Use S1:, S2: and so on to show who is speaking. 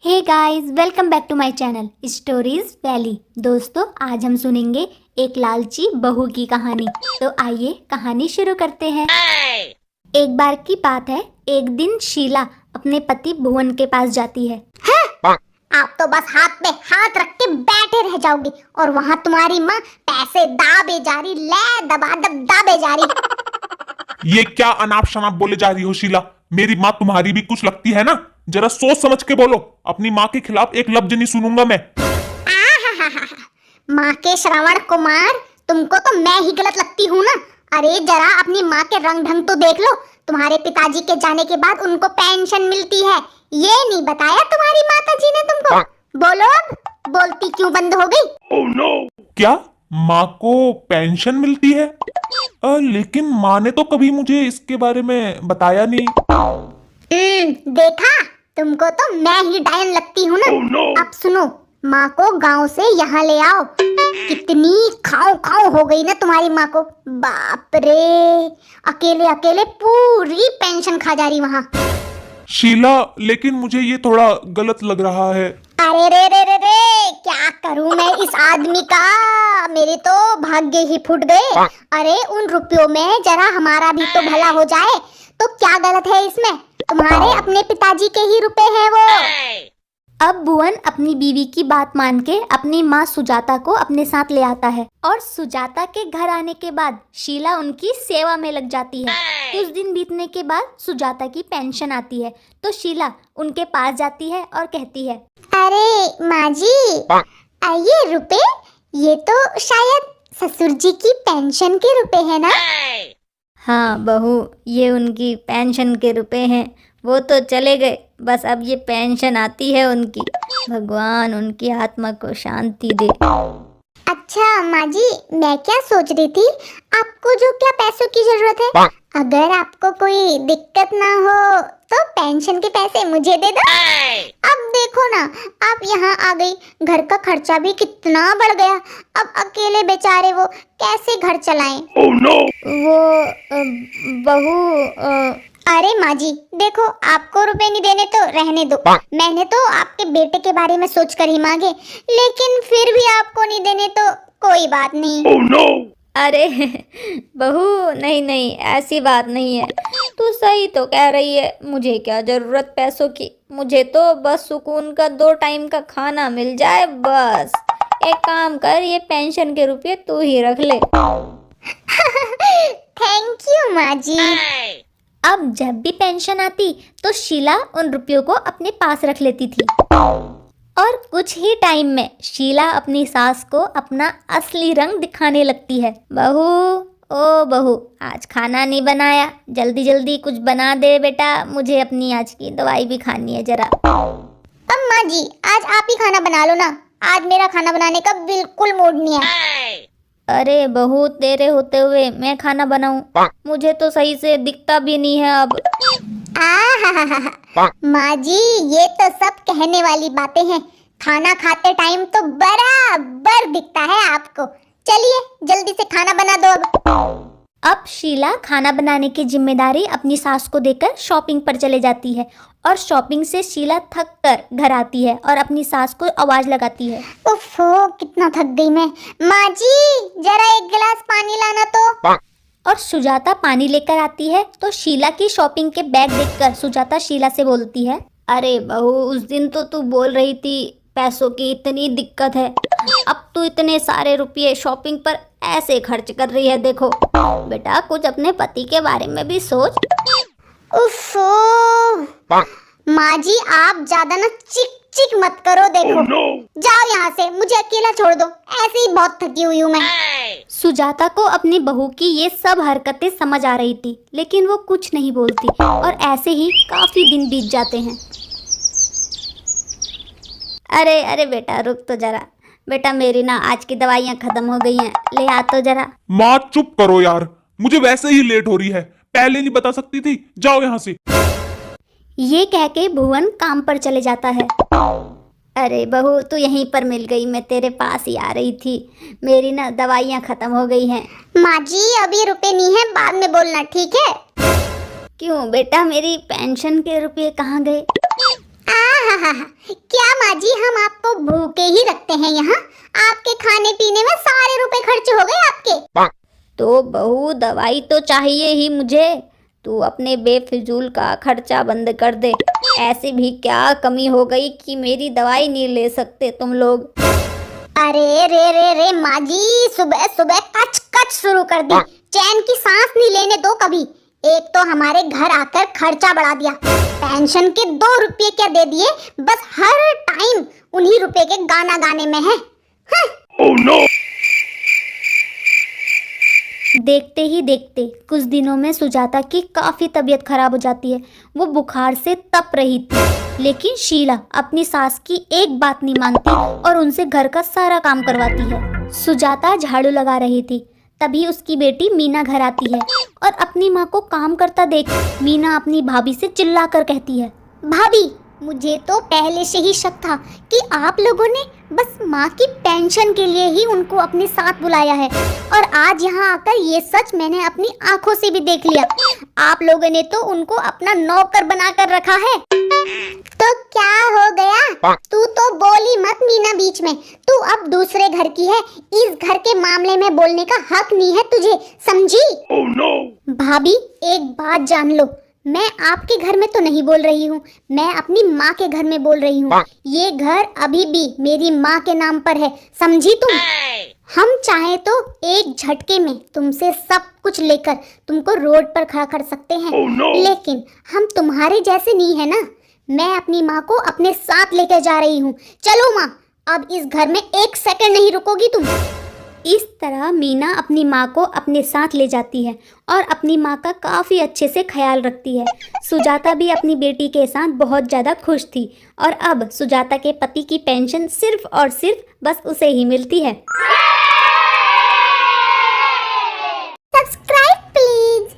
S1: Hey guys, welcome back to my channel stories valley. दोस्तों, आज हम सुनेंगे एक लालची बहू की कहानी। तो आइए कहानी शुरू करते हैं। एक बार की बात है, एक दिन शीला अपने पति भुवन के पास जाती है।
S2: आप तो बस हाथ पे हाथ रख के बैठे रह जाओगे और वहाँ तुम्हारी माँ पैसे दाबे जा रही, ले दबा दब दाबे जा रही।
S3: ये क्या अनाप शनाप बोले जा रही हो शीला? मेरी माँ तुम्हारी भी कुछ लगती है ना? जरा सोच समझ के बोलो। अपनी माँ के खिलाफ एक लफ्ज नहीं सुनूंगा मैं।
S2: माँ के श्रवण कुमार, तुमको तो मैं ही गलत लगती हूँ ना? अरे जरा अपनी माँ के रंग ढंग तो देख लो। तुम्हारे पिताजी के जाने के बाद उनको पेंशन मिलती है, ये नहीं बताया तुम्हारी माता जी ने तुमको? बोलो अब, बोलती क्यों बंद हो गई?
S3: Oh, no! क्या माँ को पेंशन मिलती है? लेकिन माँ ने तो कभी मुझे इसके बारे में बताया नहीं।
S2: देखा, तुमको तो मैं ही डायन लगती हूँ ना?
S3: Oh, no!
S2: अब सुनो, माँ को गांव से यहाँ ले आओ। कितनी खाओ खाओ हो गई ना तुम्हारी माँ को। बाप रे, अकेले अकेले पूरी पेंशन खा जा रही वहाँ।
S3: शीला, लेकिन मुझे ये थोड़ा गलत लग रहा है।
S2: अरे रे रे रे रे, क्या करूं मैं इस आदमी का? मेरे तो भाग्य ही फूट गए। अरे उन रुपयों में जरा हमारा भी तो भला हो जाए तो क्या गलत है इसमें? तुम्हारे अपने पिताजी के ही रुपए हैं वो।
S1: अब भुवन अपनी बीवी की बात मान के अपनी माँ सुजाता को अपने साथ ले आता है और सुजाता के घर आने के बाद शीला उनकी सेवा में लग जाती है। कुछ दिन बीतने के बाद सुजाता की पेंशन आती है तो शीला उनके पास जाती है और कहती है,
S2: अरे माँ जी, ये रुपए, ये तो शायद ससुर जी की पेंशन के रुपए है ना?
S1: हाँ बहू, ये उनकी पेंशन के रुपए हैं। वो तो चले गए, बस अब ये पेंशन आती है उनकी। भगवान उनकी आत्मा को शांति दे।
S2: अच्छा माँ जी, मैं क्या सोच रही थी, आपको जो क्या पैसों की जरूरत है, अगर आपको कोई दिक्कत ना हो तो पेंशन के पैसे मुझे दे दो। अब देखो ना, आप यहाँ आ गई, घर का खर्चा भी कितना बढ़ गया। अब अकेले बेचारे वो कैसे घर चलाएं?
S3: Oh, no!
S1: बहू,
S2: अरे माँ जी देखो, आपको रुपए नहीं देने तो रहने दो। मैंने तो आपके बेटे के बारे में सोच कर ही मांगे, लेकिन फिर भी आपको नहीं देने तो कोई बात नहीं।
S3: Oh, no!
S1: अरे बहू, नहीं नहीं, ऐसी बात नहीं है। तू सही तो कह रही है, मुझे क्या जरूरत पैसों की। मुझे तो बस सुकून का 2 टाइम का खाना मिल जाए बस। एक काम कर, ये पेंशन के रुपये तू ही रख ले।
S2: थैंक यू माँ जी।
S1: अब जब भी पेंशन आती तो शीला उन रुपयों को अपने पास रख लेती थी और कुछ ही टाइम में शीला अपनी सास को अपना असली रंग दिखाने लगती है। बहू, ओ बहू, आज खाना नहीं बनाया, जल्दी जल्दी कुछ बना दे बेटा, मुझे अपनी आज की दवाई भी खानी है जरा।
S2: अब माँ जी, आज आप ही खाना बना लो ना, आज मेरा खाना बनाने का बिल्कुल मूड नहीं है।
S1: अरे बहू, तेरे होते हुए मैं खाना बनाऊं? मुझे तो सही से दिखता भी नहीं है अब।
S2: माँ जी, ये तो सब कहने वाली बातें हैं। खाना खाते टाइम तो बराबर दिखता है आपको। चलिए जल्दी से खाना बना दो
S1: अब शीला खाना बनाने की जिम्मेदारी अपनी सास को देकर शॉपिंग पर चले जाती है और शॉपिंग से शीला थक कर घर आती है और अपनी सास को आवाज लगाती है।
S2: उफ़ो, कितना थक गई मैं। माँ जी, जरा एक गिलास पानी लाना तो।
S1: और सुजाता पानी लेकर आती है तो शीला की शॉपिंग के बैग देखकर सुजाता शीला से बोलती है, अरे बहू, उस दिन तो तू बोल रही थी पैसों की इतनी दिक्कत है, अब तू इतने सारे रुपये शॉपिंग पर ऐसे खर्च कर रही है। देखो बेटा, कुछ अपने पति के बारे में भी सोच।
S2: उफ़ो, माँ जी आप ज्यादा ना चिक चिक मत करो। देखो, जाओ यहाँ से, मुझे अकेला छोड़ दो, ऐसे ही बहुत थकी हुई हूँ मैं।
S1: सुजाता को अपनी बहू की ये सब हरकतें समझ आ रही थी, लेकिन वो कुछ नहीं बोलती और ऐसे ही काफी दिन बीत जाते हैं। अरे अरे बेटा, रुक तो जरा। बेटा, मेरी ना आज की दवाइयाँ खत्म हो गई हैं, ले आ तो जरा।
S3: माँ चुप करो यार, मुझे वैसे ही लेट हो रही है, पहले नहीं बता सकती थी? जाओ यहाँ से।
S1: ये कह के भुवन काम पर चले जाता है। अरे बहू, तू यहीं पर मिल गई, मैं तेरे पास ही आ रही थी। मेरी ना दवाइयाँ खत्म हो गई हैं।
S2: माँ जी अभी रुपए नहीं है, बाद में बोलना, ठीक है?
S1: क्यों बेटा, मेरी पेंशन के रुपये कहाँ गए?
S2: क्या जी हम आपको भूखे ही रखते हैं यहाँ। आपके खाने पीने में सारे रुपए खर्च हो गए आपके।
S1: तो बहू दवाई तो चाहिए ही मुझे, तू अपने बेफिजूल का खर्चा बंद कर दे। ऐसी भी क्या कमी हो गई कि मेरी दवाई नहीं ले सकते तुम लोग।
S2: अरे रे रे रे माँ जी, सुबह सुबह कच कच शुरू कर दी। चैन की सांस नहीं लेने दो कभी। एक तो हमारे घर आकर खर्चा बढ़ा दिया, पेंशन के 2 रुपये क्या दे दिए, बस हर टाइम उन्हीं रुपए के गाना गाने में है।
S3: Oh no!
S1: देखते ही देखते कुछ दिनों में सुजाता की काफी तबीयत खराब हो जाती है। वो बुखार से तप रही थी, लेकिन शीला अपनी सास की एक बात नहीं मानती और उनसे घर का सारा काम करवाती है। सुजाता झाड़ू लगा रही थी, तभी उसकी बेटी मीना घर आती है और अपनी माँ को काम करता देख मीना अपनी भाभी से चिल्लाकर कहती है,
S2: भाभी, मुझे तो पहले से ही शक था कि आप लोगों ने बस माँ की पेंशन के लिए ही उनको अपने साथ बुलाया है, और आज यहाँ आकर ये सच मैंने अपनी आंखों से भी देख लिया। आप लोगों ने तो उनको अपना नौकर बनाकर रखा है। तो क्या हो गया? तू तो बोली मत मीना बीच में। तू अब दूसरे घर की है, इस घर के मामले में बोलने का हक नहीं है तुझे, समझी?
S3: Oh no!
S2: भाभी, एक बात जान लो, मैं आपके घर में तो नहीं बोल रही हूँ, मैं अपनी माँ के घर में बोल रही हूँ। ये घर अभी भी मेरी माँ के नाम पर है, समझी तुम? हम चाहे तो एक झटके में तुमसे सब कुछ लेकर तुमको रोड पर खड़ा कर सकते हैं।
S3: Oh no!
S2: लेकिन हम तुम्हारे जैसे नहीं है ना। मैं अपनी माँ को अपने साथ लेकर जा रही हूँ। चलो माँ, अब इस घर में 1 सेकंड नहीं रुकोगी तुम।
S1: इस तरह मीना अपनी माँ को अपने साथ ले जाती है और अपनी माँ का काफ़ी अच्छे से ख्याल रखती है। सुजाता भी अपनी बेटी के साथ बहुत ज़्यादा खुश थी और अब सुजाता के पति की पेंशन सिर्फ और सिर्फ बस उसे ही मिलती है।
S2: Subscribe please.